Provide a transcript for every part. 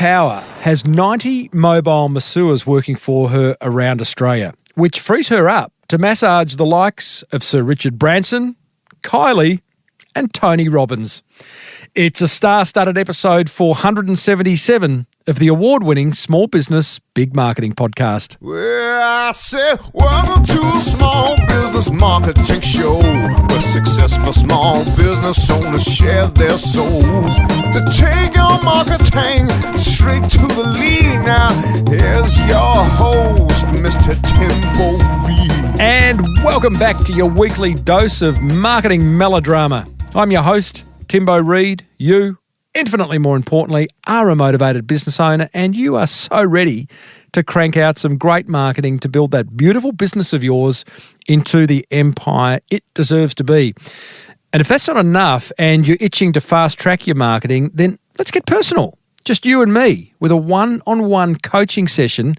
Power has 90 mobile masseurs working for her around Australia, which frees her up to massage the likes of Sir Richard Branson, Kylie, and Tony Robbins. It's a star-studded episode 477 of the award-winning Small Business Big Marketing podcast. Well, I said, welcome to a small business marketing show where successful small business owners share their souls to take your marketing straight to the lead. Now, here's your host, Mr. Timbo Reed. And welcome back to your weekly dose of marketing melodrama. I'm your host, Timbo Reed. You, infinitely more importantly, are a motivated business owner, and you are so ready to crank out some great marketing to build that beautiful business of yours into the empire it deserves to be. And if that's not enough and you're itching to fast track your marketing, then let's get personal. Just you and me with a one-on-one coaching session,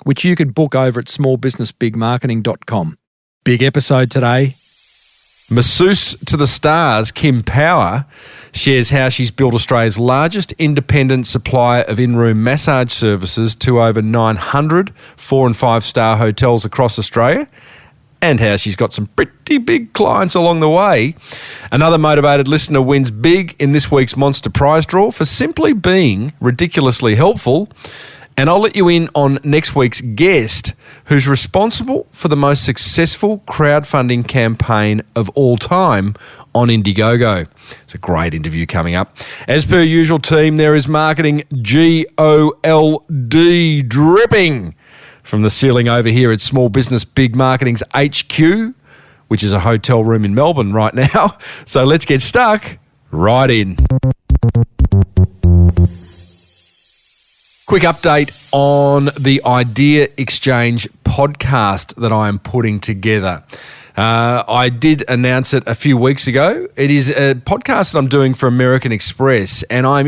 which you can book over at smallbusinessbigmarketing.com. Big episode today. Masseuse to the stars, Kim Power, shares how she's built Australia's largest independent supplier of in-room massage services to over 900 4- and 5-star hotels across Australia, and how she's got some pretty big clients along the way. Another motivated listener wins big in this week's Monster Prize draw for simply being ridiculously helpful. And I'll let you in on next week's guest, who's responsible for the most successful crowdfunding campaign of all time on Indiegogo. It's a great interview coming up. As per usual, team, there is marketing GOLD dripping from the ceiling over here at Small Business Big Marketing's HQ, which is a hotel room in Melbourne right now. So let's get stuck right in. Quick update on the Idea Exchange podcast that I am putting together. I did announce it a few weeks ago. It is a podcast that I'm doing for American Express, and I'm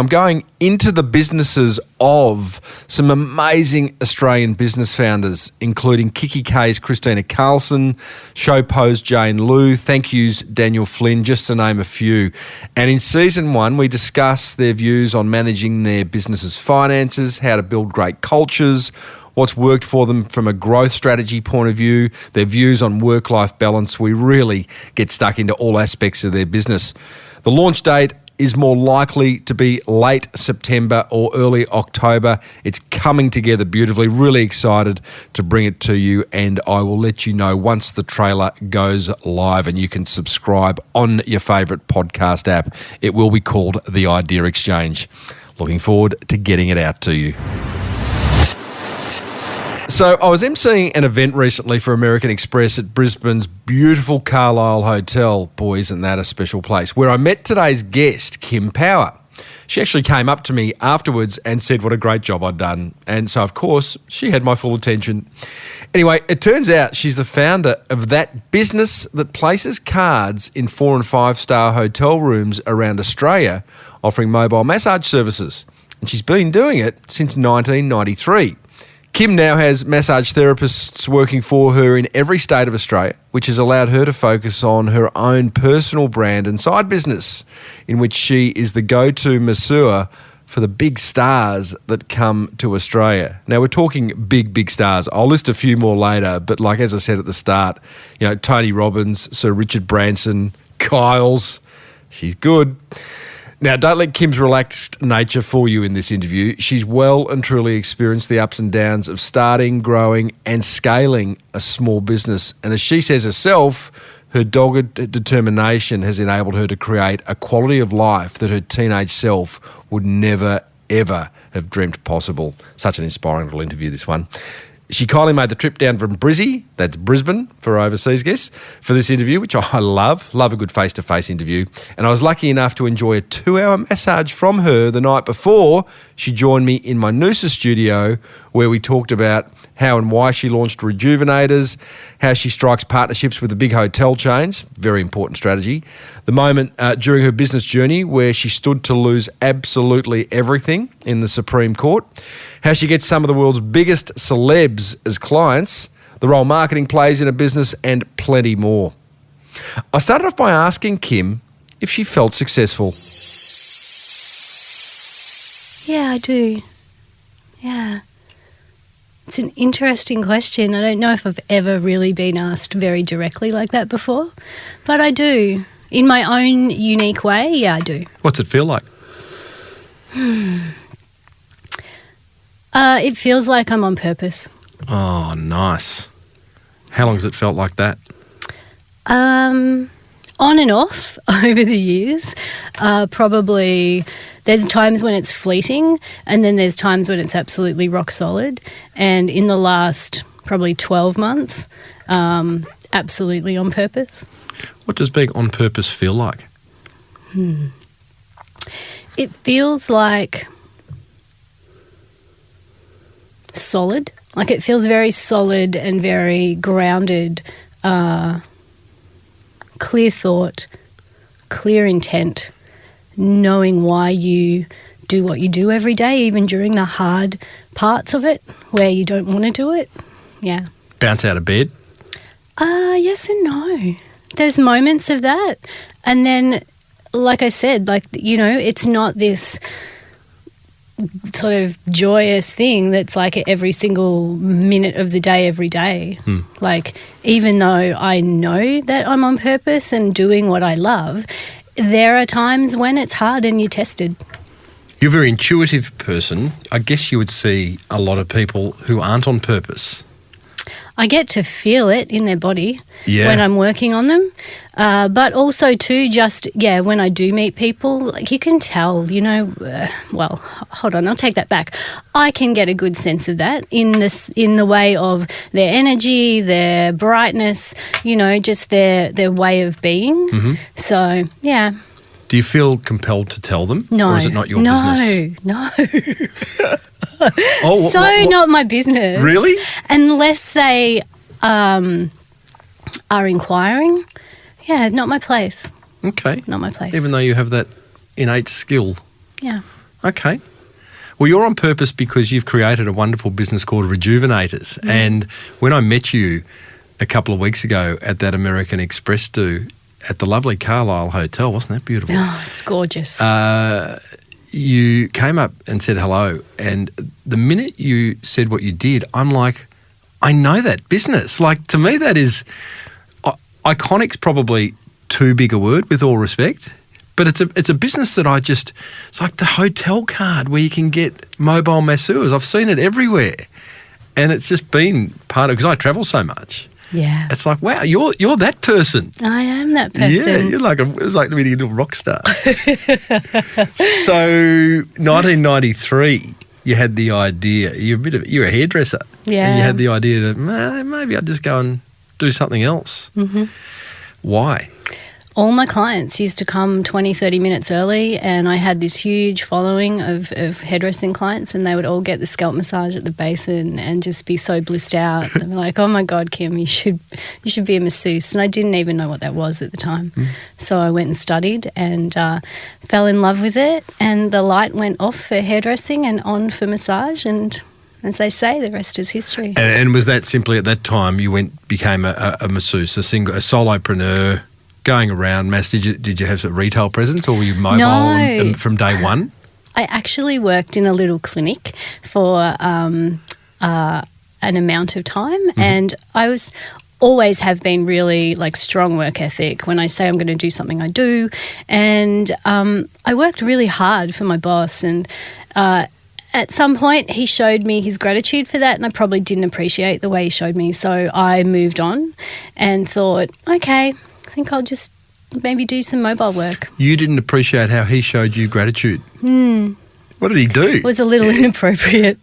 going into the businesses of some amazing Australian business founders, including Kiki K's Christina Carlson, Showpo's Jane Liu, Thank You's Daniel Flynn, just to name a few. And in season 1, we discuss their views on managing their business's finances, how to build great cultures, what's worked for them from a growth strategy point of view, their views on work-life balance. We really get stuck into all aspects of their business. The launch date is more likely to be late September or early October. It's coming together beautifully. Really excited to bring it to you, and I will let you know once the trailer goes live and you can subscribe on your favourite podcast app. It will be called The Idea Exchange. Looking forward to getting it out to you. So I was emceeing an event recently for American Express at Brisbane's beautiful Carlisle Hotel. Boy, isn't that a special place, where I met today's guest, Kim Power. She actually came up to me afterwards and said what a great job I'd done. And so, of course, she had my full attention. Anyway, it turns out she's the founder of that business that places cards in 4- and 5-star hotel rooms around Australia, offering mobile massage services. And she's been doing it since 1993. Kim now has massage therapists working for her in every state of Australia, which has allowed her to focus on her own personal brand and side business, in which she is the go-to masseur for the big stars that come to Australia. Now, we're talking big stars. I'll list a few more later, but like as I said at the start, Tony Robbins, Sir Richard Branson, Kyles, she's good. Now, don't let Kim's relaxed nature fool you in this interview. She's well and truly experienced the ups and downs of starting, growing, and scaling a small business. And as she says herself, her dogged determination has enabled her to create a quality of life that her teenage self would never, ever have dreamt possible. Such an inspiring little interview, this one. She kindly made the trip down from Brizzy, that's Brisbane for overseas guests, for this interview, which I love a good face-to-face interview. And I was lucky enough to enjoy a 2-hour massage from her the night before she joined me in my Noosa studio, where we talked about how and why she launched Rejuvenators, how she strikes partnerships with the big hotel chains, very important strategy, the moment during her business journey where she stood to lose absolutely everything in the Supreme Court, how she gets some of the world's biggest celebs as clients, the role marketing plays in a business, and plenty more. I started off by asking Kim if she felt successful. Yeah, I do. Yeah. It's an interesting question. I don't know if I've ever really been asked very directly like that before, but I do. In my own unique way, yeah, I do. What's it feel like? It feels like I'm on purpose. Oh, nice. How long has it felt like that? On and off over the years. Probably there's times when it's fleeting, and then there's times when it's absolutely rock solid. And in the last probably 12 months, absolutely on purpose. What does being on purpose feel like? It feels like solid. Like it feels very solid and very grounded, clear thought, clear intent, knowing why you do what you do every day, even during the hard parts of it where you don't want to do it. Yeah. Bounce out of bed? Yes and no. There's moments of that. And then, like I said, it's not this sort of joyous thing that's like every single minute of the day, every day. Like, even though I know that I'm on purpose and doing what I love, there are times when it's hard and you're tested. You're a very intuitive person. I guess you would see a lot of people who aren't on purpose. I get to feel it in their body when I'm working on them. But also too, when I do meet people, like you can tell, well, hold on, I'll take that back. I can get a good sense of that in the way of their energy, their brightness, just their way of being. Mm-hmm. So, yeah. Do you feel compelled to tell them? No. Or is it not your business? No. What? Not my business. Really? Unless they are inquiring. Yeah, not my place. Okay. Not my place. Even though you have that innate skill. Yeah. Okay. Well, you're on purpose because you've created a wonderful business called Rejuvenators. Mm. And when I met you a couple of weeks ago at that American Express do at the lovely Carlisle Hotel, wasn't that beautiful? Oh, it's gorgeous. You came up and said hello, and the minute you said what you did, I'm like, I know that business. Like, to me, that is iconic's probably too big a word, with all respect, but it's a business that it's like the hotel card where you can get mobile masseurs. I've seen it everywhere, and it's just been part of, because I travel so much. Yeah. It's like, wow, you're that person. I am that person. Yeah, you're like it's like meeting a little rock star. So, 1993, you had the idea. You're a hairdresser. Yeah. And you had the idea that maybe I'd just go and do something else. Mm-hmm. Why? All my clients used to come 20, 30 minutes early, and I had this huge following of hairdressing clients, and they would all get the scalp massage at the basin and just be so blissed out. They were like, oh my God, Kim, you should be a masseuse. And I didn't even know what that was at the time. So I went and studied and fell in love with it, and the light went off for hairdressing and on for massage, and as they say, the rest is history. And was that simply at that time you became a masseuse, a solopreneur, going around mass? Did you have a retail presence, or were you mobile from day one? I actually worked in a little clinic for an amount of time, and I always have been really like strong work ethic. When I say I'm going to do something, I do. And I worked really hard for my boss, and at some point he showed me his gratitude for that, and I probably didn't appreciate the way he showed me. So I moved on and thought, okay, I think I'll just maybe do some mobile work. You didn't appreciate how he showed you gratitude? What did he do? It was a little inappropriate.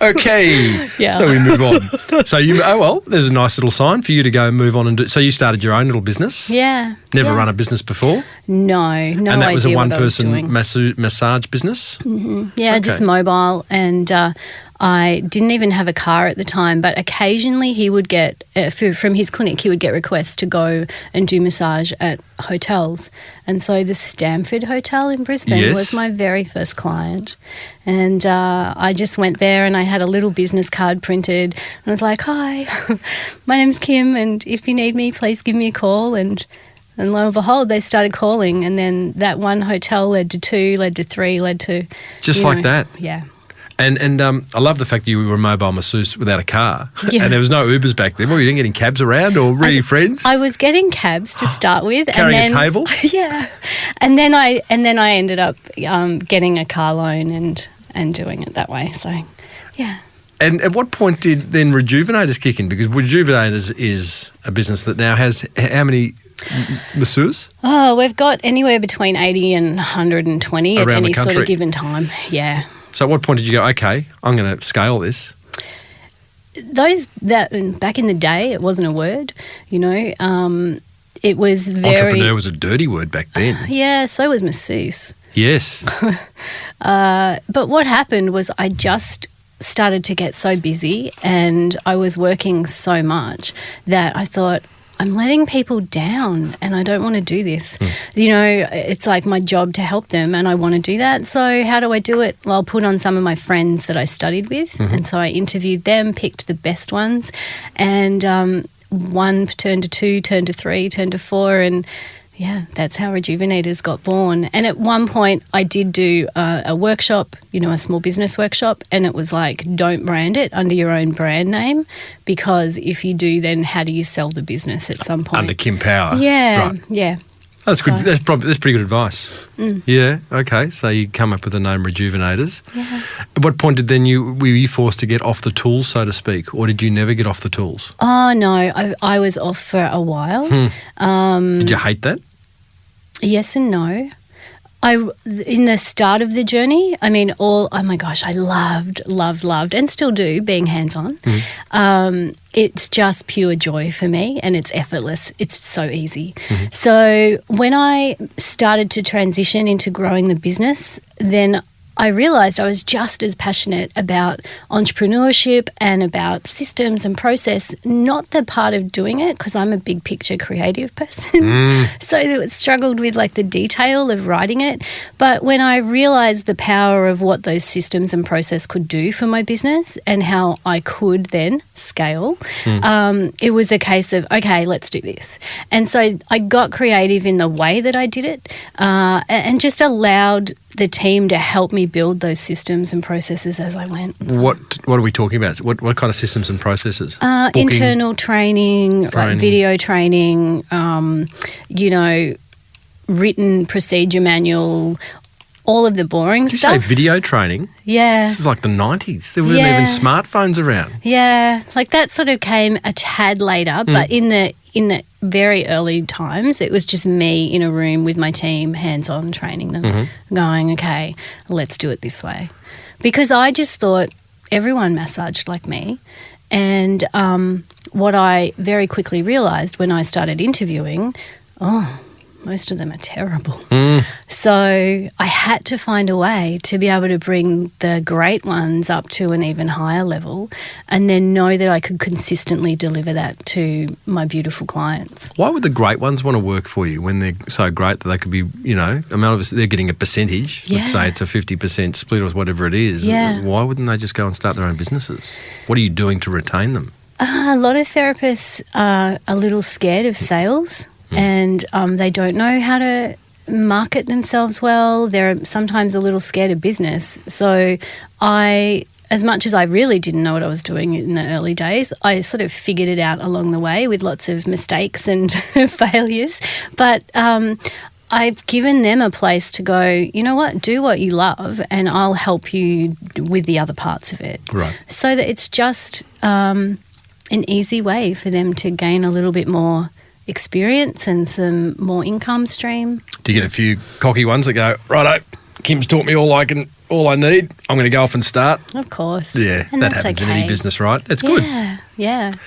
Okay. Yeah. So we move on. So there's a nice little sign for you to go and move on and do. So you started your own little business? Yeah. Never run a business before? No And that was a one-person massage business? Mm-hmm. Yeah, just mobile. And I didn't even have a car at the time, but occasionally he would get, from his clinic, he would get requests to go and do massage at hotels. And so the Stamford Hotel in Brisbane was my very first client. And I just went there and I had a little business card printed and I was like, hi, my name's Kim, and if you need me, please give me a call. And And lo and behold, they started calling, and then that one hotel led to 2, led to 3, led to Just like that. Yeah. And I love the fact that you were a mobile masseuse without a car. Yeah. And there was no Ubers back then. What were you doing, getting cabs around or really friends? I was getting cabs to start with, Carrying and then, a table? Yeah, and then I ended up getting a car loan and doing it that way. So, yeah. And at what point did then Rejuvenators kick in? Because Rejuvenators is a business that now has how many masseurs? Oh, we've got anywhere between 80 and 120 at Around the any sort country. of given time. Yeah. So at what point did you go, okay, I'm going to scale this? Back in the day, it wasn't a word, it was very... Entrepreneur was a dirty word back then. Yeah, so was masseuse. Yes. But what happened was I just started to get so busy and I was working so much that I thought, I'm letting people down and I don't want to do this. It's like my job to help them and I want to do that. So how do I do it? Well, I'll put on some of my friends that I studied with. And so I interviewed them, picked the best ones, and 1 turned to 2, turned to 3, turned to 4, and yeah, that's how Rejuvenators got born. And at one point I did do a workshop, a small business workshop, and it was like, don't brand it under your own brand name, because if you do, then how do you sell the business at some point? Under Kim Power. Yeah, Right. yeah. That's good. That's pretty good advice. Yeah. Okay. So you come up with the name Rejuvenators. Yeah. At what point did were you forced to get off the tools, so to speak, or did you never get off the tools? Oh, no, I was off for a while. Did you hate that? Yes and no. In the start of the journey, oh my gosh, I loved, and still do, being hands-on. It's just pure joy for me and it's effortless. It's so easy. So when I started to transition into growing the business, then I realised I was just as passionate about entrepreneurship and about systems and process, not the part of doing it, because I'm a big picture creative person. So it struggled with like the detail of writing it. But when I realised the power of what those systems and process could do for my business and how I could then scale, it was a case of, okay, let's do this. And so I got creative in the way that I did it and just allowed the team to help me build those systems and processes as I went. So, What are we talking about? What kind of systems and processes? Booking? Internal training, like video training, written procedure manual, all of the boring Did you stuff. say video training? Yeah. This is like the 90s. There weren't Yeah. even smartphones around. Yeah, like that sort of came a tad later, but in the very early times, it was just me in a room with my team, hands-on training them, going, okay, let's do it this way. Because I just thought everyone massaged like me. And what I very quickly realised when I started interviewing, most of them are terrible. So I had to find a way to be able to bring the great ones up to an even higher level and then know that I could consistently deliver that to my beautiful clients. Why would the great ones want to work for you when they're so great that they could be, obviously they're getting a percentage. Yeah. Let's say it's a 50% split or whatever it is. Yeah. Why wouldn't they just go and start their own businesses? What are you doing to retain them? A lot of therapists are a little scared of sales and they don't know how to market themselves well. They're sometimes a little scared of business. So as much as I really didn't know what I was doing in the early days, I sort of figured it out along the way with lots of mistakes and failures. But I've given them a place to go, you know what, do what you love and I'll help you with the other parts of it. Right. So that it's just an easy way for them to gain a little bit more experience and some more income stream. Do you get a few cocky ones that go, righto, Kim's taught me all I need. I'm going to go off and start. Of course. Yeah, And that that's happens in okay. any business, right? That's good. Yeah.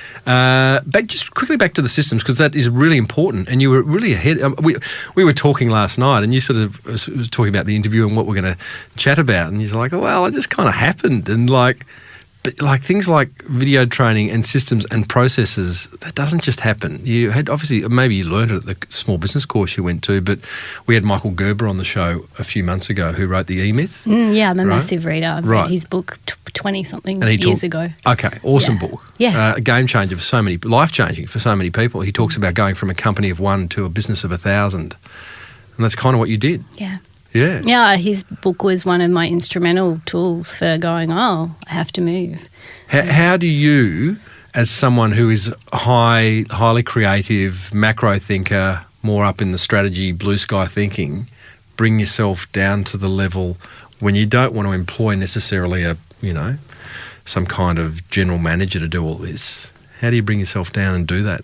Just quickly back to the systems, because that is really important, and you were really ahead. We were talking last night, and you sort of was talking about the interview and what we're going to chat about, and you're like, oh, well, it just kind of happened, and like, But like things like video training and systems and processes, that doesn't just happen. You had obviously, maybe you learned it at the small business course you went to, but we had Michael Gerber on the show a few months ago who wrote the E-Myth. Yeah, I'm a Right. massive reader. I've read his book 20-something years ago. Okay, awesome Yeah. book. Yeah. A game changer for so many, life-changing for so many people. He talks about going from a company of 1 to a business of 1,000. And that's kind of what you did. Yeah. Yeah. Yeah, his book was one of my instrumental tools for going, I have to move. How do you, as someone who is highly creative, macro thinker, more up in the strategy, blue sky thinking, bring yourself down to the level when you don't want to employ necessarily some kind of general manager to do all this? How do you bring yourself down and do that?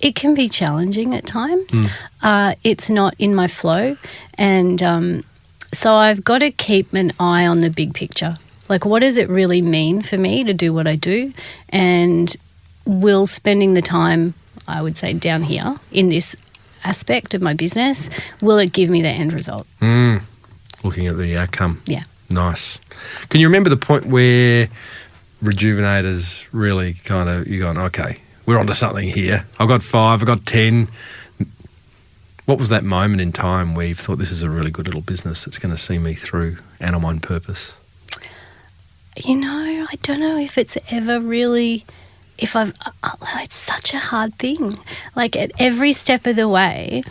It can be challenging at times. It's not in my flow. And so I've got to keep an eye on the big picture. Like, what does it really mean for me to do what I do? And will spending the time, I would say, down here in this aspect of my business, will it give me the end result? Looking at the outcome. Yeah. Nice. Can you remember the point where Rejuvenators really kind of, you're going, okay, we're onto something here. I've got 5, I've got 10. What was that moment in time where you thought this is a really good little business that's going to see me through and I'm on purpose? I don't know if it's ever really, it's such a hard thing. Like at every step of the way,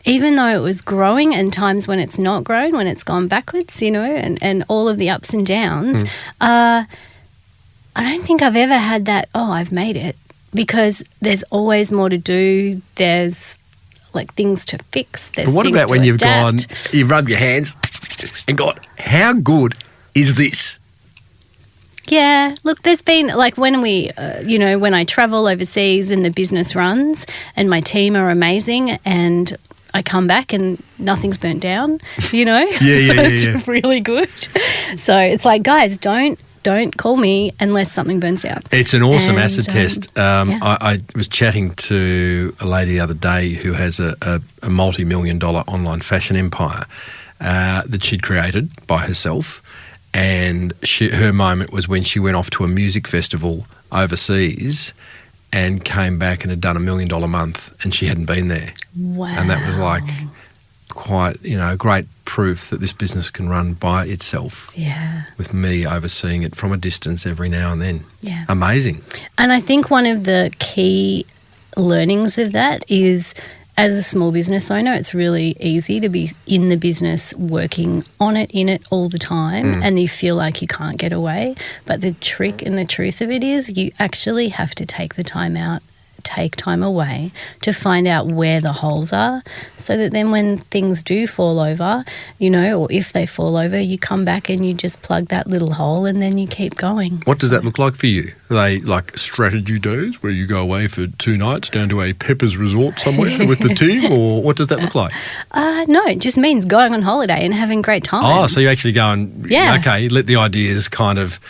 even though it was growing and times when it's not grown, when it's gone backwards, and all of the ups and downs, I don't think I've ever had that, I've made it, because there's always more to do. There's like things to fix. There's But what things about to when you've adapt. gone, you've rubbed your hands and gone, how good is this? Yeah, look, there's been like when when I travel overseas and the business runs and my team are amazing and I come back and nothing's burnt down, Yeah. It's really good. So it's like, guys, don't call me unless something burns down. It's an awesome And, acid test. yeah. I was chatting to a lady the other day who has a multi-million-dollar online fashion empire that she'd created by herself. And her moment was when she went off to a music festival overseas and came back and had done $1 million month and she hadn't been there. Wow. And that was like quite, great proof that this business can run by itself. Yeah. With me overseeing it from a distance every now and then. Yeah. Amazing. And I think one of the key learnings of that is, as a small business owner, it's really easy to be in the business, working on it, in it all the time, and you feel like you can't get away. But the trick and the truth of it is you actually have to take the time out, take time away to find out where the holes are, so that then when things do fall over, or if they fall over, you come back and you just plug that little hole and then you keep going. What does that look like for you? Are they like strategy days where you go away for 2 nights down to a Peppers resort somewhere with the team, or what does that look like? No, it just means going on holiday and having a great time. Oh, so you actually go and, Yeah. okay, let the ideas kind of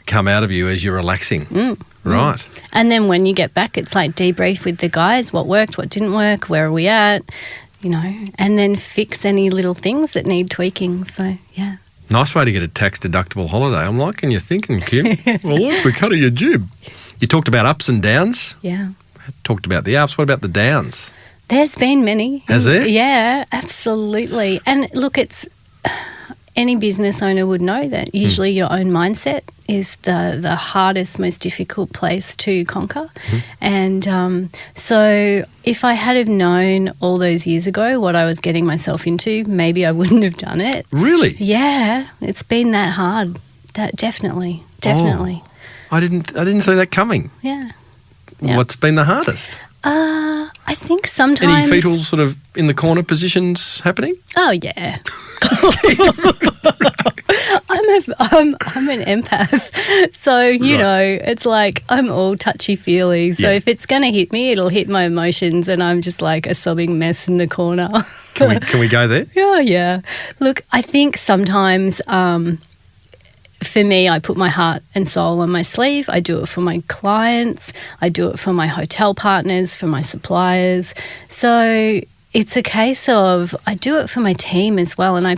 come out of you as you're relaxing. Right. And then when you get back, it's like debrief with the guys, what worked, what didn't work, where are we at, and then fix any little things that need tweaking. So, yeah. Nice way to get a tax-deductible holiday. I'm liking your thinking, Kim. I like the cut of your jib. You talked about ups and downs. Yeah. Talked about the ups. What about the downs? There's been many. Has there? Yeah, absolutely. And look, it's any business owner would know that usually your own mindset is the hardest, most difficult place to conquer. And so if I had have known all those years ago what I was getting myself into, maybe I wouldn't have done it. Really? Yeah, it's been that hard. That definitely. I didn't see that coming. Yeah. Yeah. What's been the hardest? I think sometimes. Any fetal sort of in the corner positions happening? Oh yeah. I'm an empath, so you know it's like I'm all touchy feely. So if it's gonna hit me, it'll hit my emotions, and I'm just like a sobbing mess in the corner. Can we go there? Yeah. Look, I think sometimes. For me, I put my heart and soul on my sleeve. I do it for my clients. I do it for my hotel partners, for my suppliers. So it's a case of I do it for my team as well, and I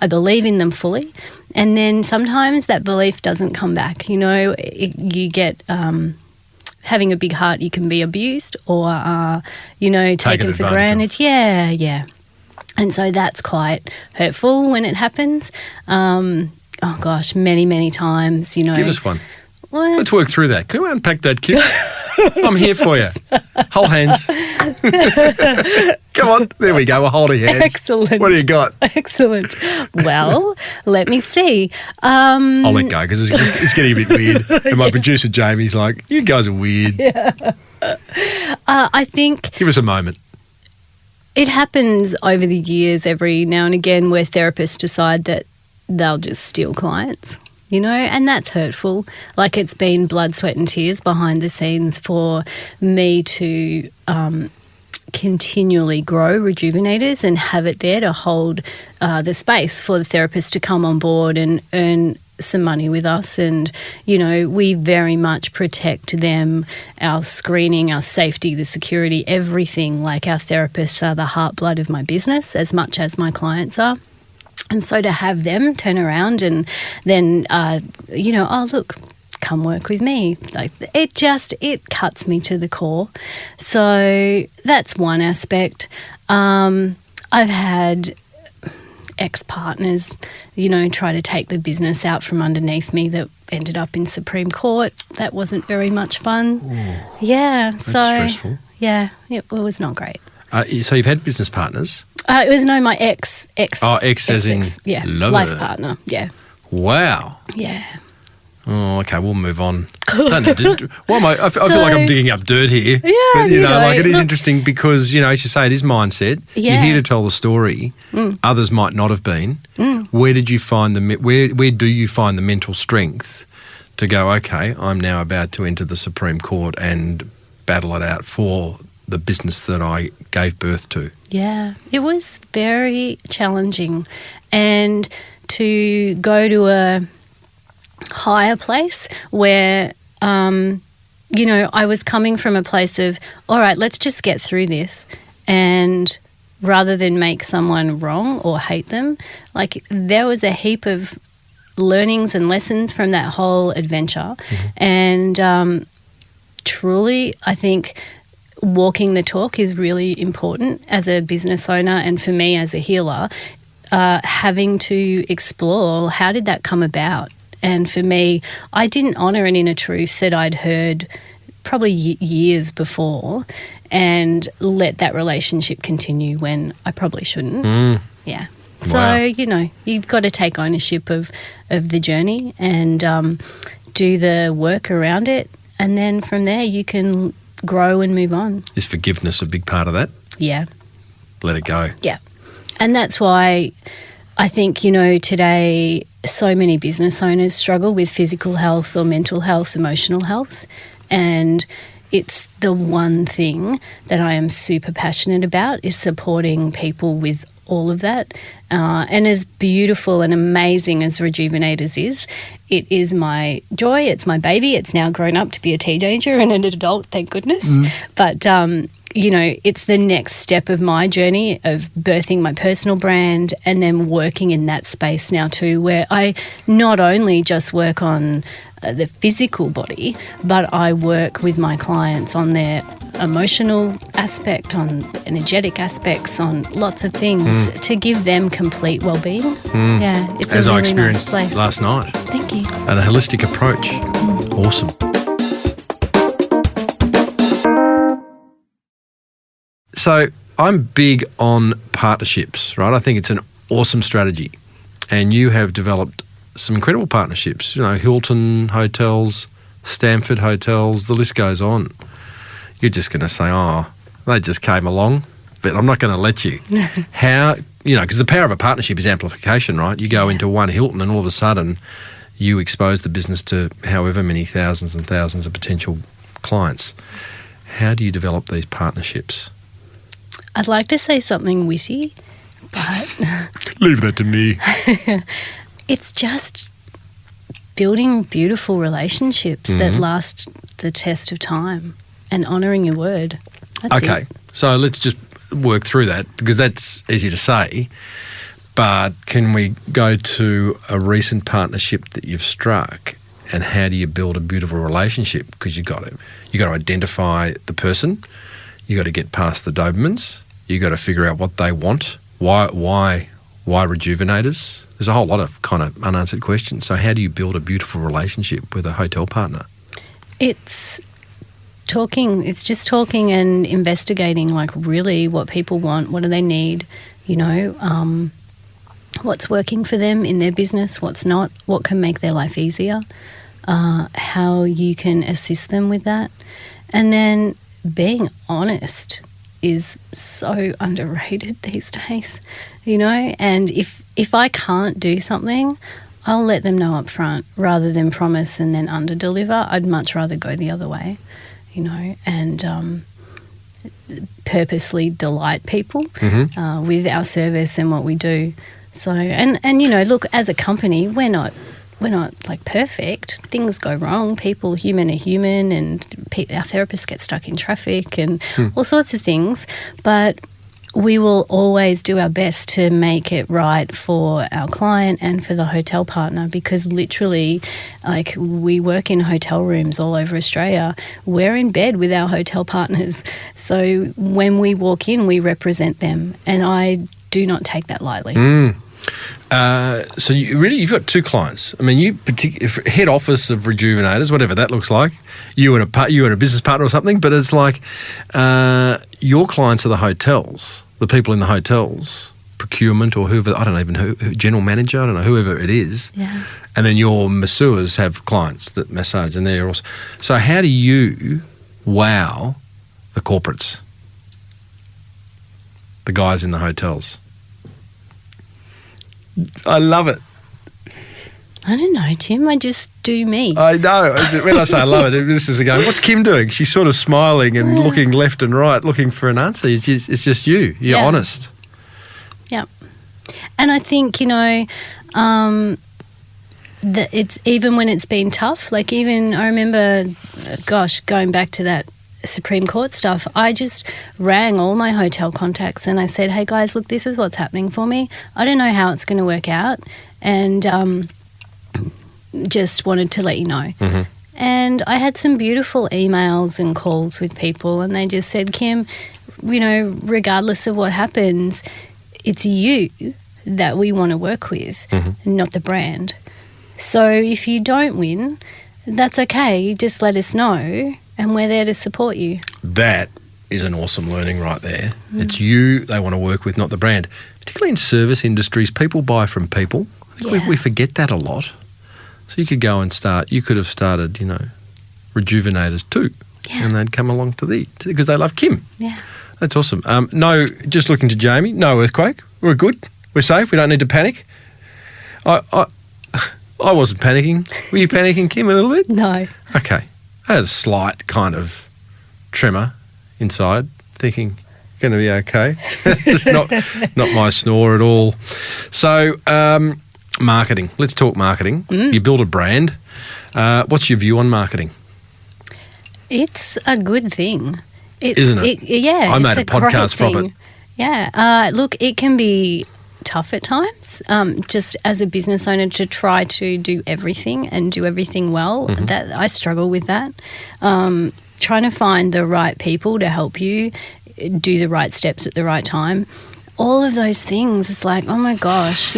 believe in them fully, and then sometimes that belief doesn't come back. You know, you get having a big heart, you can be abused or taken for granted. Yeah. And so that's quite hurtful when it happens. Oh gosh, many times. You know, give us one. What? Let's work through that. Can we unpack that, Kim? I'm here for you. Hold hands. Come on. There we go. We're holding hands. Excellent. What do you got? Excellent. Well, let me see. I'll let go because it's getting a bit weird. And my producer, Jamie's like, you guys are weird. Yeah. I think... Give us a moment. It happens over the years every now and again where therapists decide that they'll just steal clients. You know, and that's hurtful. Like, it's been blood, sweat and tears behind the scenes for me to continually grow Rejuvenators and have it there to hold the space for the therapist to come on board and earn some money with us. And, you know, we very much protect them, our screening, our safety, the security, everything. Like, our therapists are the heart blood of my business as much as my clients are. And so to have them turn around and then, oh, look, come work with me. Like, it cuts me to the core. So that's one aspect. I've had ex-partners, you know, try to take the business out from underneath me that ended up in Supreme Court. That wasn't very much fun. Ooh, yeah. That's stressful. Yeah, it was not great. So you've had business partners? It was my ex. Oh, ex as in lover. Life partner. Yeah. Wow. Yeah. Oh, okay. We'll move on. I feel like I'm digging up dirt here. Yeah, but, like it is interesting because, you know, as you say, it is mindset. Yeah. You're here to tell the story. Others might not have been. Where did you find where do you find the mental strength to go, okay, I'm now about to enter the Supreme Court and battle it out for the business that I gave birth to? Yeah, it was very challenging. And to go to a higher place where, I was coming from a place of, all right, let's just get through this. And rather than make someone wrong or hate them, like, there was a heap of learnings and lessons from that whole adventure. And truly, I think walking the talk is really important as a business owner, and for me as a healer, having to explore how did that come about. And for me, I didn't honour an inner truth that I'd heard probably years before and let that relationship continue when I probably shouldn't. Yeah. Wow. So, you've got to take ownership of the journey and do the work around it. And then from there you can grow and move on. Is forgiveness a big part of that? Yeah. Let it go. Yeah. And that's why I think, today so many business owners struggle with physical health or mental health, emotional health. And it's the one thing that I am super passionate about is supporting people with all of that. And as beautiful and amazing as Rejuvenators is, it is my joy, it's my baby. It's now grown up to be a teenager and an adult, thank goodness. But, it's the next step of my journey of birthing my personal brand and then working in that space now too, where I not only just work on the physical body, but I work with my clients on their emotional aspect, on energetic aspects, on lots of things to give them complete well-being. Yeah, it's as a really I experienced nice place. last night. Thank you. And a holistic approach. Awesome. So I'm big on partnerships, right? I think it's an awesome strategy. And you have developed some incredible partnerships, Hilton Hotels, Stanford Hotels, the list goes on. You're just going to say, oh, they just came along, but I'm not going to let you. How, because the power of a partnership is amplification, right? You go into one Hilton and all of a sudden you expose the business to however many thousands and thousands of potential clients. How do you develop these partnerships? I'd like to say something witty, but... Leave that to me. It's just building beautiful relationships that last the test of time and honouring your word. That's okay, it. so let's just work through that because that's easy to say. But can we go to a recent partnership that you've struck, and how do you build a beautiful relationship? Because you got to identify the person, you got to get past the Dobermans, you got to figure out what they want. Why Rejuvenators? There's a whole lot of kind of unanswered questions. So how do you build a beautiful relationship with a hotel partner? It's talking. It's just talking and investigating, like really what people want, what do they need, what's working for them in their business, what's not, what can make their life easier, how you can assist them with that. And then being honest is so underrated these days, and if I can't do something, I'll let them know up front rather than promise and then under-deliver. I'd much rather go the other way, and purposely delight people with our service and what we do. So, and look, as a company, we're not like perfect. Things go wrong. Human are human, and our therapists get stuck in traffic and all sorts of things. But we will always do our best to make it right for our client and for the hotel partner, because literally, like, we work in hotel rooms all over Australia. We're in bed with our hotel partners. So when we walk in, we represent them, and I do not take that lightly. So you've got two clients. I mean, head office of Rejuvenators, whatever that looks like. You and a business partner or something. But it's like your clients are the hotels, the people in the hotels, procurement or whoever. I don't even who general manager. I don't know, whoever it is. Yeah. And then your masseurs have clients that massage, and they're also. So how do you wow the corporates, the guys in the hotels? I love it. I don't know, Tim. I just do me. I know. When I say I love it, this is going, what's Kim doing? She's sort of smiling and looking left and right, looking for an answer. It's just you. You're honest. Yeah. And I think, that it's even when it's been tough, like even I remember, going back to that Supreme Court stuff, I just rang all my hotel contacts and I said, hey guys, look, this is what's happening for me. I don't know how it's going to work out, and just wanted to let you know. And I had some beautiful emails and calls with people, and they just said, Kim, regardless of what happens, it's you that we want to work with, not the brand. So if you don't win, that's okay. Just let us know, and we're there to support you. That is an awesome learning right there. It's you they want to work with, not the brand. Particularly in service industries, people buy from people. I think we forget that a lot. So you could go and you could have started, Rejuvenators too. Yeah. And they'd come along because they love Kim. Yeah. That's awesome. No, just looking to Jamie, no earthquake. We're good. We're safe. We don't need to panic. I wasn't panicking. Were you panicking, Kim, a little bit? No. Okay. I had a slight kind of tremor inside, thinking, going to be okay. It's not my snore at all. So, marketing. Let's talk marketing. You build a brand. What's your view on marketing? It's a good thing. Isn't it? I made a podcast from it. Yeah. Look, it can be tough at times, just as a business owner, to try to do everything and do everything well. That I struggle with that. Trying to find the right people to help you do the right steps at the right time. All of those things, it's like, oh my gosh,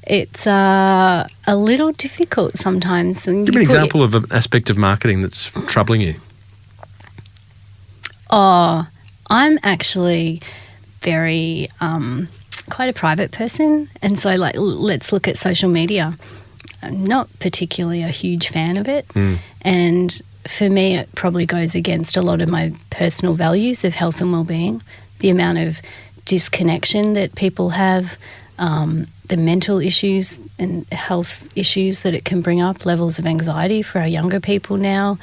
it's a little difficult sometimes. And give me an example of an aspect of marketing that's troubling you. Oh, I'm actually very quite a private person, and so let's look at social media. I'm not particularly a huge fan of it, and for me it probably goes against a lot of my personal values of health and well-being. The amount of disconnection that people have, the mental issues and health issues that it can bring up, levels of anxiety for our younger people now.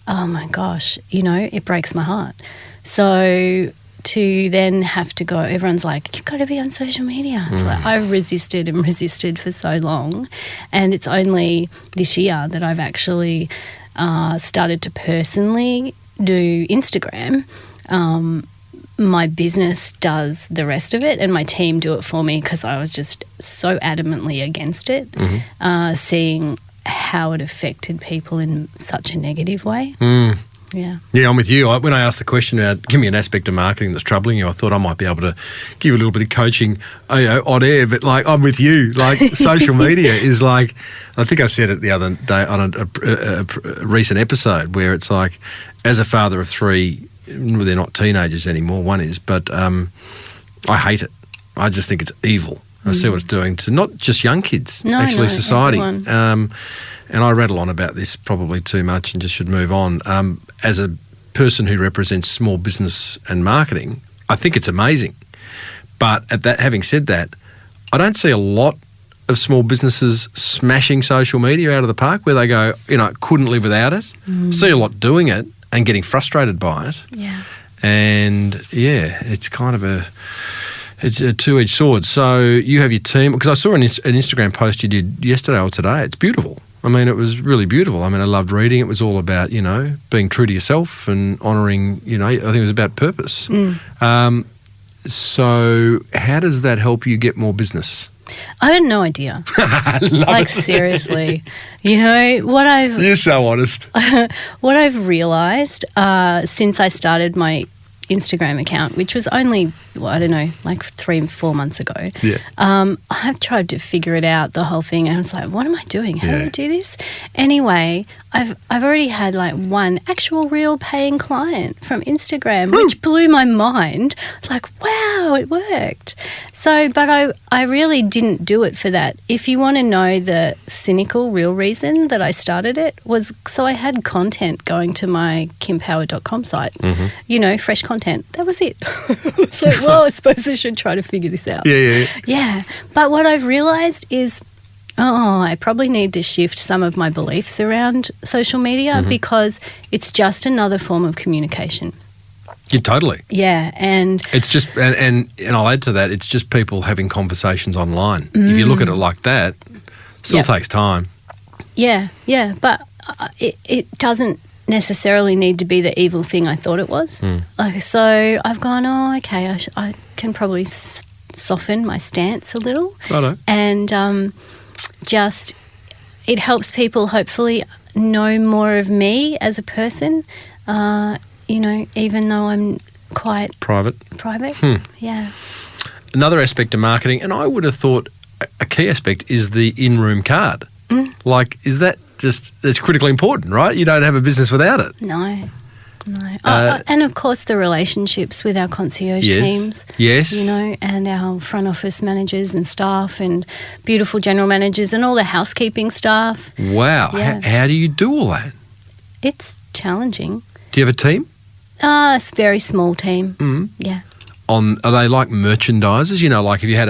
Oh my gosh, it breaks my heart. So to then have to go, everyone's like, you've got to be on social media. It's like I've resisted for so long, and it's only this year that I've actually started to personally do Instagram. my business does the rest of it and my team do it for me because I was just so adamantly against it, seeing how it affected people in such a negative way. Yeah. Yeah, I'm with you. When I asked the question about give me an aspect of marketing that's troubling you, I thought I might be able to give a little bit of coaching on air, but like I'm with you. Like social media is like, I think I said it the other day on a recent episode where it's like, as a father of three, well, they're not teenagers anymore, one is, but I hate it. I just think it's evil. I see what it's doing to not just young kids, actually society. And I rattle on about this probably too much and just should move on. As a person who represents small business and marketing, I think it's amazing. But having said that, I don't see a lot of small businesses smashing social media out of the park where they go, couldn't live without it. See a lot doing it and getting frustrated by it. Yeah. And it's kind of it's a two-edged sword. So you have your team, because I saw an Instagram post you did yesterday or today. It's beautiful. I mean, it was really beautiful. I mean, I loved reading. It was all about, being true to yourself and honouring, I think it was about purpose. So how does that help you get more business? I had no idea. Seriously. You're so honest. What I've realised since I started my Instagram account, which was only, 3-4 months ago. Yeah. I've tried to figure it out, the whole thing, and I was like, what am I doing? How do I do this? Anyway, I've already had one actual real paying client from Instagram, which blew my mind. It's like, wow, it worked. So, but I really didn't do it for that. If you want to know the cynical real reason that I started it was so I had content going to my kimpower.com site, fresh content. That was it. It's like, well, I suppose I should try to figure this out. Yeah. But what I've realised is, I probably need to shift some of my beliefs around social media because it's just another form of communication. Yeah, totally. Yeah, and it's just, and I'll add to that, it's just people having conversations online. If you look at it like that, it still takes time. Yeah, but it doesn't necessarily need to be the evil thing I thought it was. So I've gone, okay, I can probably soften my stance a little. Righto. And just it helps people hopefully know more of me as a person, even though I'm quite private. Yeah. Another aspect of marketing, and I would have thought a key aspect is the in-room card. Is that it's critically important, right? You don't have a business without it. No. And of course the relationships with our concierge teams. Yes. And our front office managers and staff and beautiful general managers and all the housekeeping staff. Wow. Yeah. How do you do all that? It's challenging. Do you have a team? It's a very small team. Yeah. Are they like merchandisers? Like if you had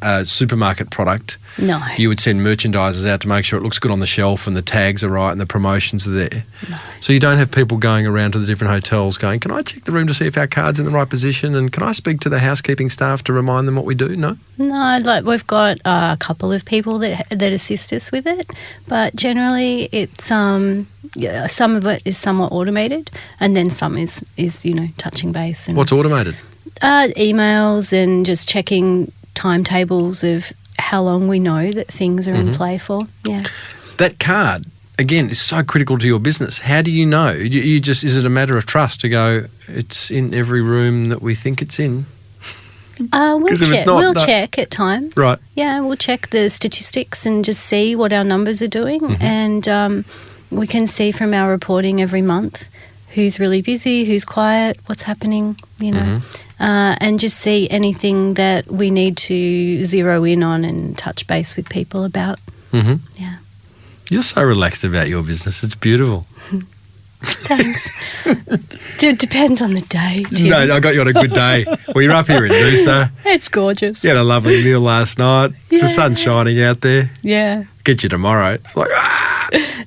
a supermarket product, no, you would send merchandisers out to make sure it looks good on the shelf and the tags are right and the promotions are there. No. So you don't have people going around to the different hotels going, can I check the room to see if our card's in the right position, and can I speak to the housekeeping staff to remind them what we do? No? No, we've got a couple of people that assist us with it, but generally it's some of it is somewhat automated, and then some is touching base. And what's automated? Emails and just checking timetables of how long we know that things are in play for. Yeah. That card, again, is so critical to your business. How do you know? Is it a matter of trust to go, it's in every room that we think it's in? We'll check at times. Right. Yeah, we'll check the statistics and just see what our numbers are doing. And we can see from our reporting every month who's really busy, who's quiet, what's happening, and just see anything that we need to zero in on and touch base with people about. Yeah. You're so relaxed about your business. It's beautiful. Thanks. It depends on the day, Jim. No, I got you on a good day. Well, you're up here in Noosa. It's gorgeous. You had a lovely meal last night. Yeah. The sun's shining out there. Yeah. Get you tomorrow. It's like,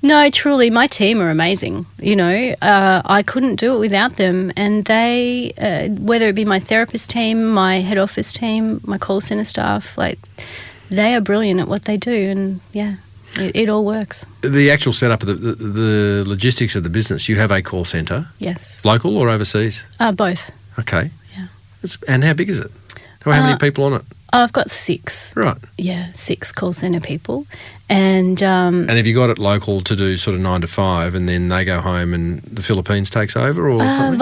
No, truly, my team are amazing. I couldn't do it without them. And they, whether it be my therapist team, my head office team, my call centre staff, they are brilliant at what they do. And, yeah, it all works. The actual setup of the logistics of the business, you have a call centre. Yes. Local or overseas? Both. Okay. Yeah. And how big is it? How many people on it? I've got 6. Right. Yeah, 6 call centre people. And And have you got it local to do sort of 9 to 5 and then they go home and the Philippines takes over or something?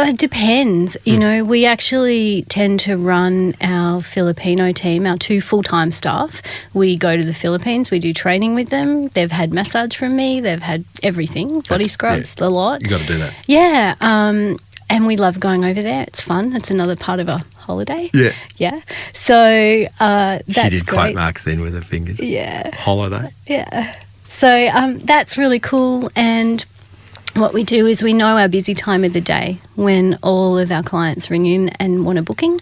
it depends. You know, we actually tend to run our Filipino team, our 2 full-time staff. We go to the Philippines, we do training with them. They've had massage from me, they've had everything, body scrubs, the lot. You got to do that. Yeah, and we love going over there. It's fun. It's another part of our holiday. Yeah. Yeah. So that's She did quote great. marks then with her fingers. Yeah. Holiday. Yeah. So that's really cool. And what we do is we know our busy time of the day when all of our clients ring in and want a booking.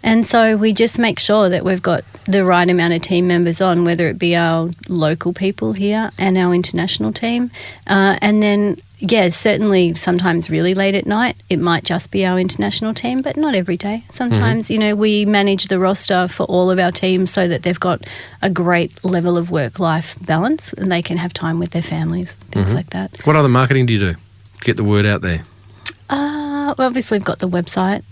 And so we just make sure that we've got the right amount of team members on, whether it be our local people here and our international team. And then, yeah, certainly sometimes really late at night, it might just be our international team, but not every day. Sometimes, you know, we manage the roster for all of our teams so that they've got a great level of work-life balance and they can have time with their families, things like that. What other marketing do you do? Get the word out there. Well, obviously, we've got the website,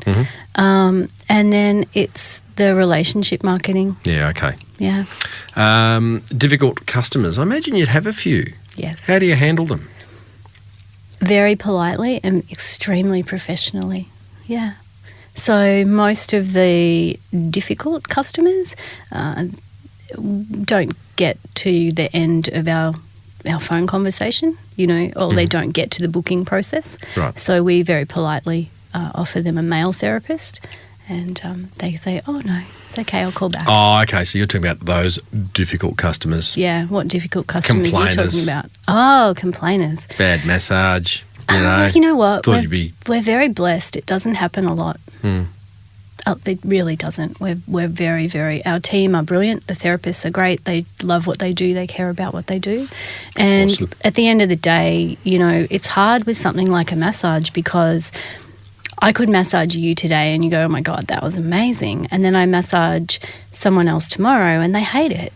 and then it's the relationship marketing. Yeah, okay. Yeah. Difficult customers. I imagine you'd have a few. Yes. How do you handle them? Very politely and extremely professionally. Yeah. So most of the difficult customers don't get to the end of our phone conversation, you know, or they don't get to the booking process. Right. So we very politely offer them a male therapist and they say, oh, no, it's okay, I'll call back. Oh, okay. So you're talking about those difficult customers. Yeah, what difficult customers are you Complainers. talking about? Oh, complainers. Bad massage. You know. You know what? Thought you'd be. We're very blessed. It doesn't happen a lot. It really doesn't. We're very, very. Our team are brilliant. The therapists are great. They love what they do. They care about what they do. And Awesome. at the end of the day, you know, it's hard with something like a massage because I could massage you today and you go, oh my God, that was amazing. And then I massage someone else tomorrow and they hate it.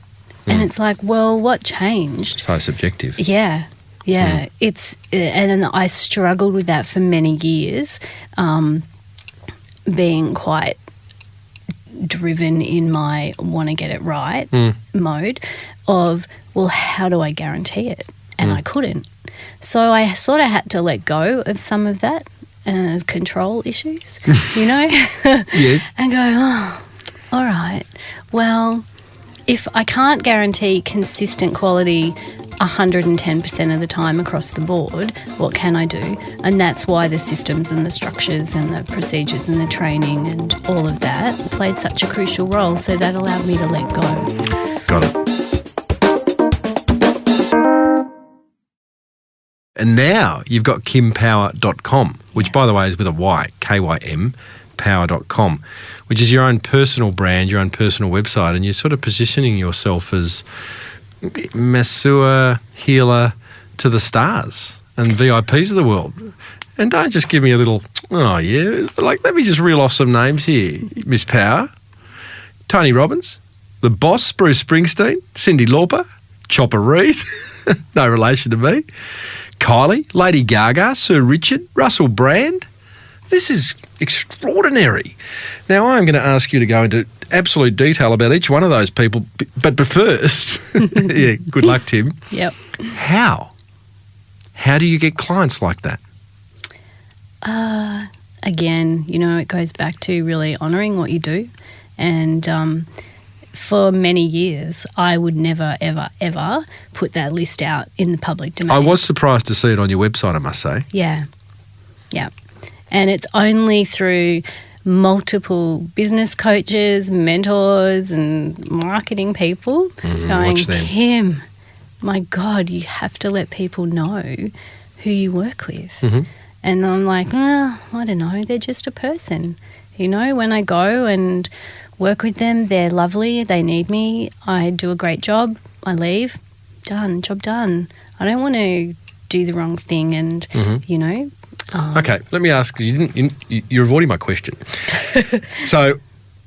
And it's like, well, what changed? So subjective. Yeah. Yeah, and I struggled with that for many years, being quite driven in my want to get it right mode of, well, how do I guarantee it? And I couldn't. So I sort of had to let go of some of that control issues, you know? Yes. And go, oh, all right, well, if I can't guarantee consistent quality 110% of the time across the board, what can I do? And that's why the systems and the structures and the procedures and the training and all of that played such a crucial role. So that allowed me to let go. Got it. And now you've got KymPower.com, which, by the way, is with a Y, K-Y-M, power.com, which is your own personal brand, your own personal website, and you're sort of positioning yourself as masseur, healer to the stars and VIPs of the world. And don't just give me a little, oh, yeah, like let me just reel off some names here. Miss Power, Tony Robbins, the Boss, Bruce Springsteen, Cyndi Lauper, Chopper Reed, no relation to me, Kylie, Lady Gaga, Sir Richard, Russell Brand. This is extraordinary. Now, I'm going to ask you to go into absolute detail about each one of those people, but first, yeah, good luck, Tim. Yep. How do you get clients like that? Again, you know, it goes back to really honouring what you do. And for many years, I would never, ever, ever put that list out in the public domain. I was surprised to see it on your website, I must say. Yeah. Yeah. And it's only through multiple business coaches, mentors and marketing people going, watch them. Kim, my God, you have to let people know who you work with. And I'm like, well, I don't know, they're just a person. You know, when I go and work with them, they're lovely, they need me, I do a great job, I leave, done, job done. I don't want to do the wrong thing and, you know. Okay, let me ask, because you're avoiding my question. So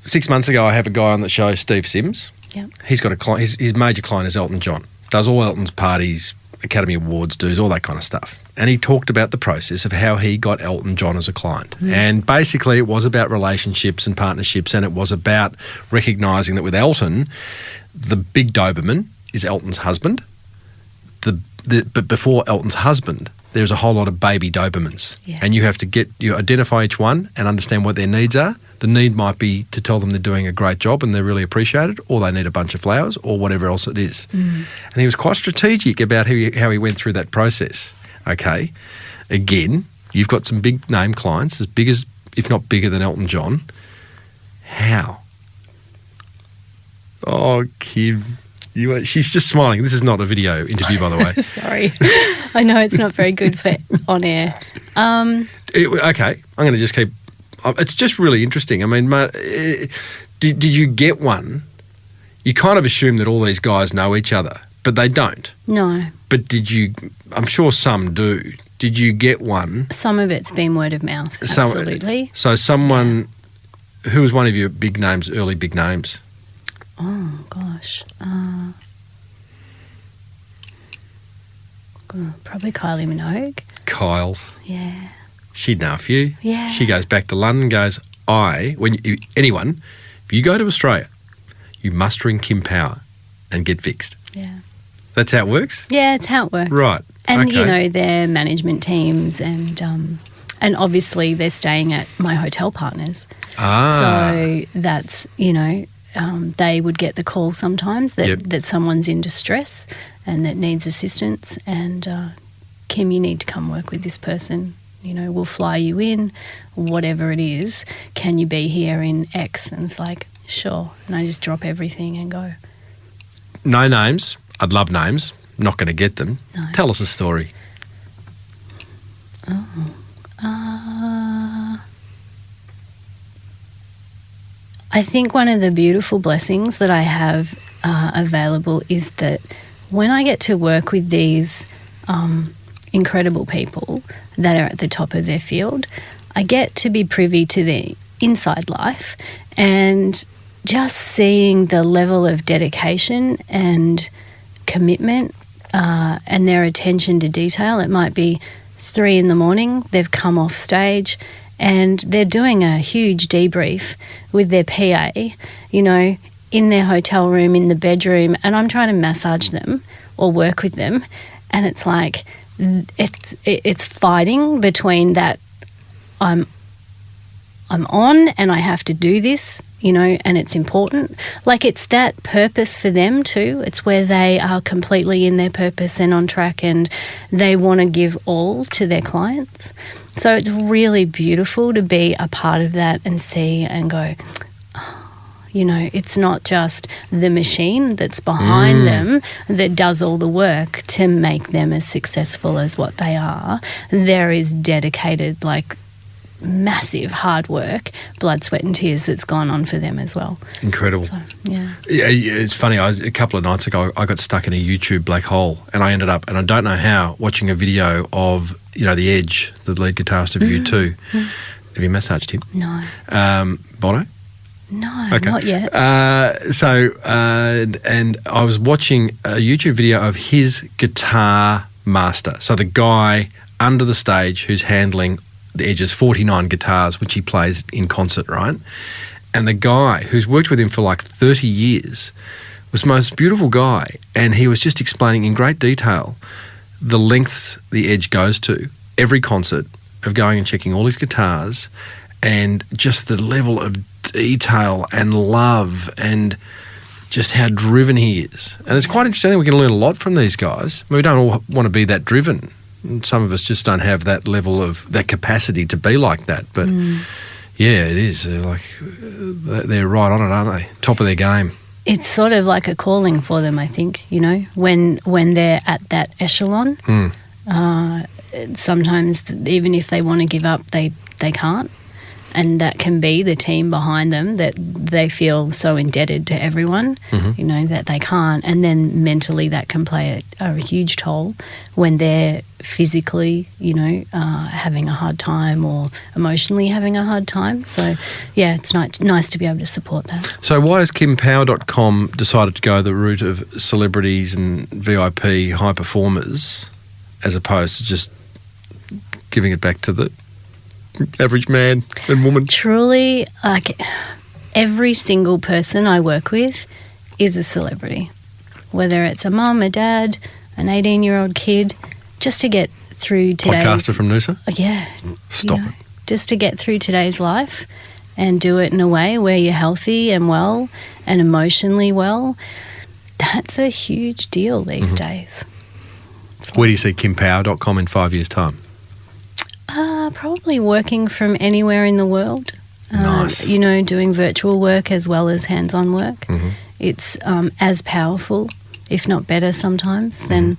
6 months ago, I have a guy on the show, Steve Sims. Yep. He's got a client, his major client is Elton John. Does all Elton's parties, Academy Awards dues, all that kind of stuff. and he talked about the process of how he got Elton John as a client. And basically it was about relationships and partnerships, and it was about recognising that with Elton, the big Doberman is Elton's husband. But before Elton's husband, there's a whole lot of baby Dobermans. Yeah. And you have to identify each one and understand what their needs are. The need might be to tell them they're doing a great job and they're really appreciated, or they need a bunch of flowers, or whatever else it is. And he was quite strategic about how he went through that process. Okay. Again, you've got some big name clients, as big as, if not bigger than Elton John. How? Oh, Kim. She's just smiling. This is not a video interview, by the way. Sorry. I know it's not very good for on air. Okay, I'm going to just keep... It's just really interesting. I mean, did you get one? You kind of assume that all these guys know each other, but they don't. No. But did you... I'm sure some do. Did you get one? Some of it's been word of mouth, absolutely. So someone... Who was one of your big names, early big names? Oh, gosh. Probably Kylie Minogue. Kyle's. Yeah. She'd know a few. Yeah. She goes back to London, goes, anyone, if you go to Australia, you must ring Kim Power and get fixed. Yeah. That's how it works? Yeah, it's how it works. Right. And, okay. you know, their management teams and obviously they're staying at my hotel partners. So that's, you know, they would get the call sometimes that someone's in distress and that needs assistance, and Kim, you need to come work with this person. You know, we'll fly you in, whatever it is. Can you be here in X? And it's like, sure. And I just drop everything and go. No names. I'd love names. Not going to get them. No. Tell us a story. I think one of the beautiful blessings that I have available is that when I get to work with these incredible people that are at the top of their field, I get to be privy to their inside life, and just seeing the level of dedication and commitment and their attention to detail. It might be 3 a.m, they've come off stage and they're doing a huge debrief with their PA, you know, in their hotel room, in the bedroom, and I'm trying to massage them or work with them, and it's like it's fighting between that I'm on and I have to do this, you know, and it's important. Like, it's that purpose for them too. It's where they are completely in their purpose and on track, and they want to give all to their clients. So it's really beautiful to be a part of that and see and go, you know, it's not just the machine that's behind them that does all the work to make them as successful as what they are. There is dedicated, like, massive hard work, blood, sweat and tears that's gone on for them as well. Incredible. So, yeah. It's funny, a couple of nights ago I got stuck in a YouTube black hole, and I ended up, and I don't know how, watching a video of, you know, The Edge, the lead guitarist of U2. Have you massaged him? No. Bono? No, Okay. not yet. And I was watching a YouTube video of his guitar master. So the guy under the stage who's handling The Edge's 49 guitars, which he plays in concert, right? And the guy who's worked with him for like 30 years was the most beautiful guy. And he was just explaining in great detail the lengths The Edge goes to every concert, of going and checking all his guitars, and just the level of detail and love and just how driven he is. And it's quite interesting. We can learn a lot from these guys. I mean, we don't all want to be that driven. Some of us just don't have that level of, that capacity to be like that. But yeah, it is. They're right on it, aren't they? Top of their game. It's sort of like a calling for them, I think, you know, when they're at that echelon. Sometimes even if they want to give up, they can't. And that can be the team behind them, that they feel so indebted to everyone, you know, that they can't. And then mentally that can play a huge toll when they're physically, you know, having a hard time or emotionally having a hard time. So, yeah, it's nice to be able to support that. So why has KimPower.com decided to go the route of celebrities and VIP high performers as opposed to just giving it back to the average man and woman? Truly, like every single person I work with is a celebrity, whether it's a mum, a dad, an 18-year-old kid, just to get through today's... Podcaster from Noosa? Yeah. Stop it. Just to get through today's life and do it in a way where you're healthy and well and emotionally well, that's a huge deal these days. Where do you see KimPower.com in 5 years' time? Probably working from anywhere in the world. Nice. Doing virtual work as well as hands-on work. It's as powerful, if not better sometimes, than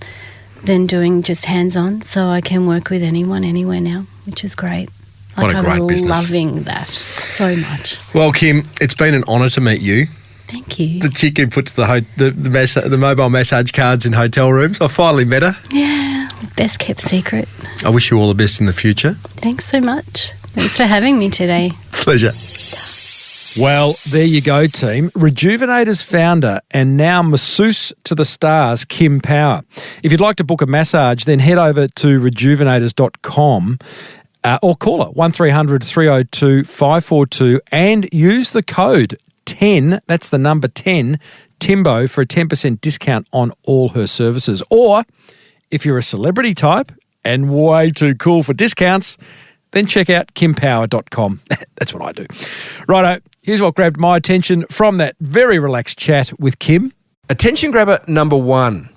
doing just hands-on. So I can work with anyone, anywhere now, which is great. What a great business. I'm loving that so much. Well, Kim, it's been an honour to meet you. Thank you. The chick who puts the mobile massage cards in hotel rooms. I finally met her. Yeah, best kept secret. I wish you all the best in the future. Thanks so much. Thanks for having me today. Pleasure. Well, there you go, team. Rejuvenator's founder and now masseuse to the stars, Kim Power. If you'd like to book a massage, then head over to rejuvenators.com or call her 1300 302 542 and use the code 10, that's the number 10, Timbo, for a 10% discount on all her services. Or if you're a celebrity type and way too cool for discounts, then check out kimpower.com. That's what I do. Righto, here's what grabbed my attention from that very relaxed chat with Kim. Attention grabber number 1.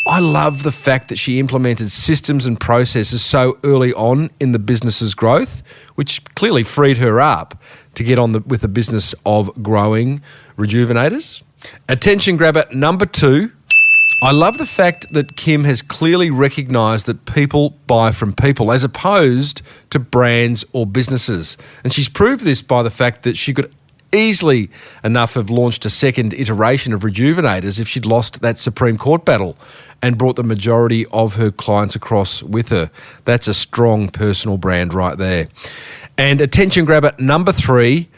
I love the fact that she implemented systems and processes so early on in the business's growth, which clearly freed her up to get on with the business of growing Rejuvenators. Attention grabber number 2. I love the fact that Kim has clearly recognised that people buy from people as opposed to brands or businesses. And she's proved this by the fact that she could easily enough have launched a second iteration of Rejuvenators if she'd lost that Supreme Court battle and brought the majority of her clients across with her. That's a strong personal brand right there. And attention grabber number 3,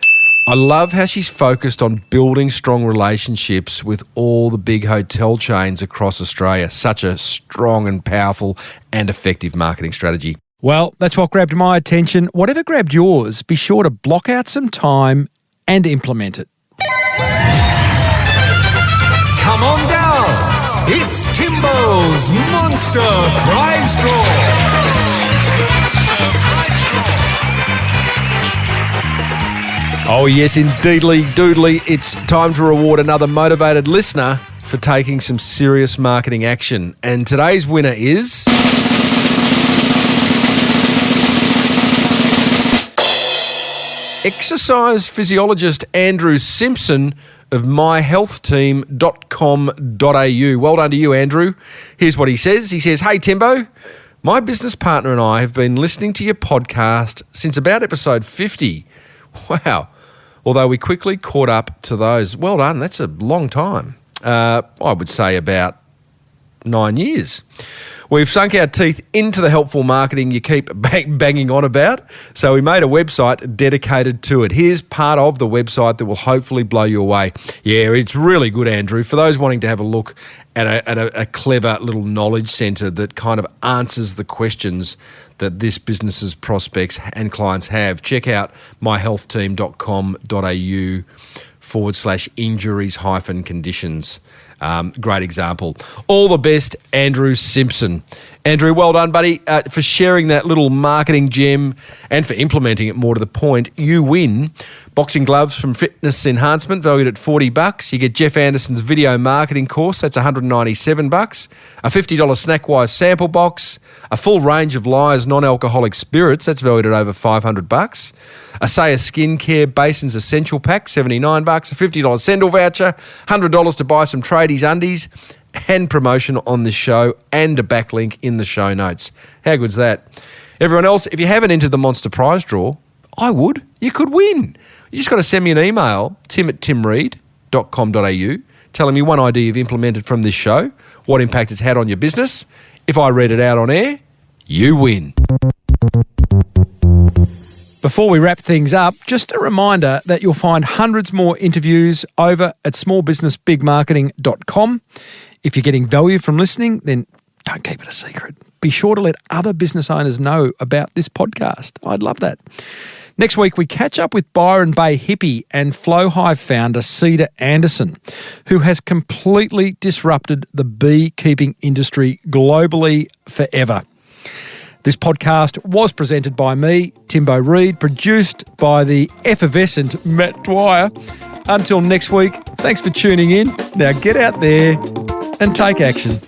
I love how she's focused on building strong relationships with all the big hotel chains across Australia. Such a strong and powerful and effective marketing strategy. Well, that's what grabbed my attention. Whatever grabbed yours, be sure to block out some time and implement it. Come on down. It's Timbo's Monster Prize Draw. Oh yes, indeedly doodly, it's time to reward another motivated listener for taking some serious marketing action. And today's winner is... exercise physiologist Andrew Simpson of myhealthteam.com.au. Well done to you, Andrew. Here's what he says. He says, "Hey, Timbo, my business partner and I have been listening to your podcast since about episode 50. Wow. Although we quickly caught up to those. Well done. That's a long time. I would say about 9 years. We've sunk our teeth into the helpful marketing you keep banging on about, so we made a website dedicated to it. Here's part of the website that will hopefully blow you away." Yeah, it's really good, Andrew. For those wanting to have a look at a clever little knowledge centre that kind of answers the questions that this business's prospects and clients have, check out myhealthteam.com.au/injuries-conditions. Great example. All the best, Andrew Simpson. Andrew, well done, buddy, for sharing that little marketing gem and for implementing it more to the point. You win boxing gloves from Fitness Enhancement, valued at $40. You get Jeff Anderson's video marketing course, that's $197. A $50 Snackwise sample box, a full range of Liars non-alcoholic spirits, that's valued at over $500. A Saya Skincare Basins Essential Pack, $79. A $50 Sendle voucher, $100 to buy some tradies undies, and promotion on this show, and a backlink in the show notes. How good's that? Everyone else, if you haven't entered the Monster Prize Draw, I would. You could win. You just got to send me an email, tim@timreed.com.au, telling me one idea you've implemented from this show, what impact it's had on your business. If I read it out on air, you win. Before we wrap things up, just a reminder that you'll find hundreds more interviews over at smallbusinessbigmarketing.com. If you're getting value from listening, then don't keep it a secret. be sure to let other business owners know about this podcast. I'd love that. Next week, we catch up with Byron Bay hippie and Flowhive founder Cedar Anderson, who has completely disrupted the beekeeping industry globally forever. This podcast was presented by me, Timbo Reid, produced by the effervescent Matt Dwyer. Until next week, thanks for tuning in. Now get out there and take action.